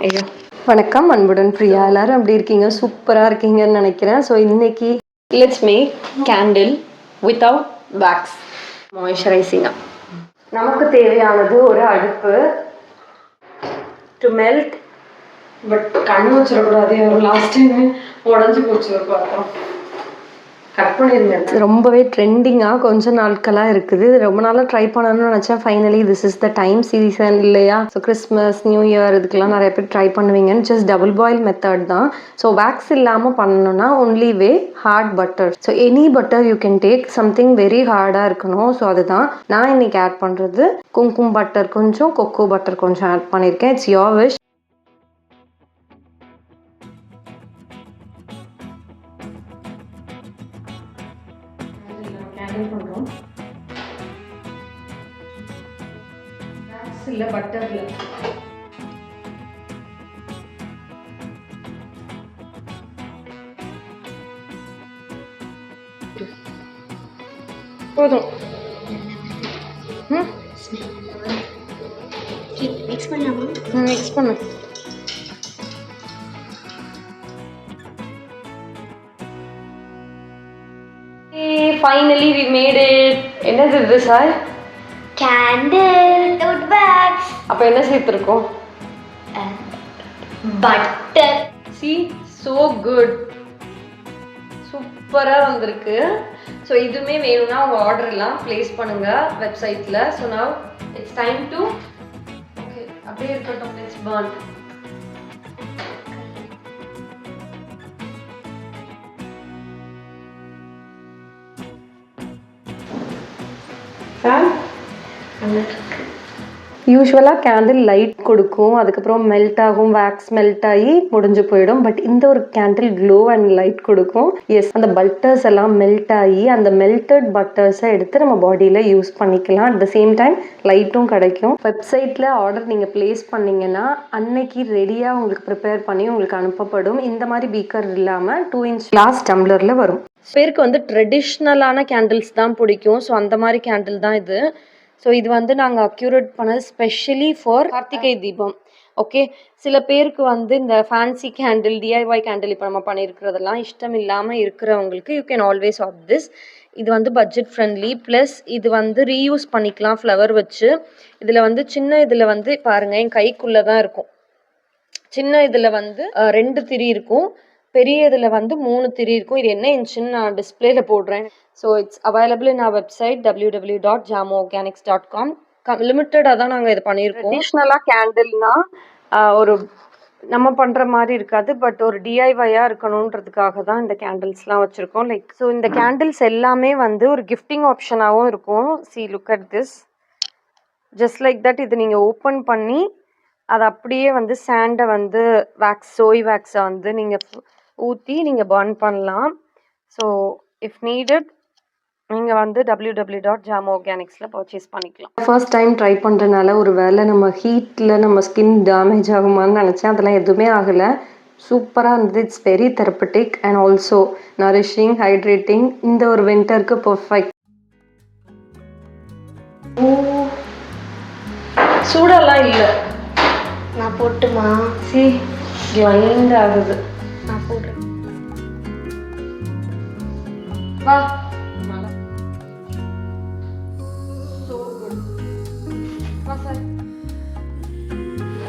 ஐயோ வணக்கம், அன்புடன் பிரியா. எல்லாரும் எப்படி இருக்கீங்க? சூப்பராக இருக்கீங்கன்னு நினைக்கிறேன். ஸோ இன்னைக்கு let's make candle without wax மாய்ஸ்சரைசிங்காக. நமக்கு தேவையானது ஒரு அடுப்பு டு மெல்ட். பட் கண்ணு வச்சிடக்கூடாது. ஒரு லாஸ்ட் டைம் உடஞ்சி போச்சு ஒரு பாத்திரம். கட் பண்ணியிருந்தேன். ரொம்பவே ட்ரெண்டிங்காக கொஞ்சம் நாட்களாக இருக்குது. ரொம்ப நாளாக ட்ரை பண்ணணும்னு நினச்சேன். Finally this is the time, season இல்லையா? ஸோ கிறிஸ்மஸ், நியூ இயர் இதுக்கெல்லாம் நிறைய பேர் ட்ரை பண்ணுவீங்கன்னு. ஜஸ்ட் டபுள் பாயில் மெத்தட் தான். ஸோ வேக்ஸ் இல்லாமல் பண்ணணும்னா only way hard butter. So any butter you can take. Something very ஹார்டாக இருக்கணும். ஸோ அதுதான் நான் இன்னைக்கு ஆட் பண்ணுறது. குங்குமம் பட்டர் கொஞ்சம், கொக்கோ பட்டர் கொஞ்சம் ஆட் பண்ணியிருக்கேன். It's your wish. பண்ணுறோம் வேக்ஸ் இல்லை, பட்டர்ல. போதும். மிக்ஸ் பண்ணலாமா? மிக்ஸ் பண்ணு. Finally we made it. என்னது இது சார்? Candle without wax. அப்ப என்ன சேர்த்திருக்கோம்? Butter. See, so good. சூப்பரா வந்திருக்கு. ஸோ இதுவுமே வேணும்னா உங்க ஆர்டர் எல்லாம் பிளேஸ் பண்ணுங்க வெப்சைட்ல. So now it's time to okay அப்படியே இருக்கட்டும். Let's burn. யூஸ்வலாக கேண்டில் லைட் கொடுக்கும், அதுக்கப்புறம் மெல்ட் ஆகும், வேக்ஸ் மெல்ட் ஆகி முடிஞ்சு போயிடும். பட் இந்த ஒரு கேண்டில் க்ளோ அண்ட் லைட் கொடுக்கும். எஸ், அந்த பட்டர்ஸ் எல்லாம் மெல்ட் ஆகி அந்த மெல்டட் பட்டர்ஸை எடுத்து நம்ம பாடியில் யூஸ் பண்ணிக்கலாம். அட் த சேம் டைம் லைட்டும் கிடைக்கும். வெப்சைட்டில் ஆர்டர் நீங்கள் பிளேஸ் பண்ணிங்கன்னா அன்னைக்கு ரெடியாக உங்களுக்கு ப்ரிப்பேர் பண்ணி உங்களுக்கு அனுப்பப்படும். இந்த மாதிரி பீக்கர் இல்லாமல் 2 inch கிளாஸ் டம்ளரில் வரும். பேருக்கு வந்து ட்ரெடிஷ்னலான கேண்டில்ஸ் தான் பிடிக்கும். ஸோ அந்த மாதிரி கேண்டில் தான் இது. ஸோ இது வந்து நாங்கள் அக்யூரேட் பண்ணது specially for Karthigai Deepam. Okay, சில பேருக்கு வந்து இந்த ஃபேன்சி கேண்டில், டிஐஒய் கேண்டில் இப்போ நம்ம பண்ணியிருக்கிறதெல்லாம் இஷ்டம் இல்லாமல் இருக்கிறவங்களுக்கு you can always opt this. இது வந்து பட்ஜெட் ஃப்ரெண்ட்லி. ப்ளஸ் இது வந்து ரீயூஸ் பண்ணிக்கலாம் ஃப்ளவர் வச்சு. இதில் வந்து சின்ன இதில் வந்து பாருங்கள், என் கைக்குள்ளே தான் இருக்கும். சின்ன இதில் வந்து 2 திரி இருக்கும், பெரிய இதில் வந்து 3 திரி இருக்கும். இது என்ன இன்ச்சுன்னு நான் டிஸ்பிளேல போடுறேன். So it's available in our website www.jamoorganics.com. லிமிட்டடாக தான் நாங்கள் இது பண்ணியிருக்கோம். ட்ரெடிஷ்னலாக கேண்டில்னா ஒரு நம்ம பண்ணுற மாதிரி இருக்காது, பட் ஒரு டிஐஒயாக இருக்கணுன்றதுக்காக தான் இந்த கேண்டில்ஸ்லாம் வச்சுருக்கோம். லைக் ஸோ இந்த கேண்டில்ஸ் எல்லாமே வந்து ஒரு கிஃப்டிங் ஆப்ஷனாகவும் இருக்கும். C look at this, just like that. இது நீங்கள் ஓப்பன் பண்ணி அது அப்படியே வந்து சாண்டை வந்து வேக்ஸ், சோய் வேக்ஸை வந்து நீங்கள் ஊற்றி நீங்கள் பர்ன் பண்ணலாம். ஸோ இஃப் நீடட் நீங்கள் வந்து www.jamoorganics பர்ச்சேஸ் பண்ணிக்கலாம். ஃபர்ஸ்ட் டைம் ட்ரை பண்ணுறதுனால ஒரு வேளை நம்ம ஹீட்டில் நம்ம ஸ்கின் டேமேஜ் ஆகுமான்னு நினச்சேன். அதெல்லாம் எதுவுமே ஆகலை. சூப்பராக இருந்தது. It's very therapeutic and also nourishing, hydrating. இந்த ஒரு வின்டருக்கு பர்ஃபெக்ட். சூடெல்லாம் இல்லை. நான் போட்டுமா? சி கிளைண்ட் ஆகுது. நான் போடுறேன். வா.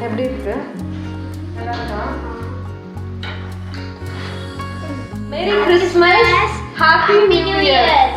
எப்படி இருக்கு? Merry Christmas, happy new year.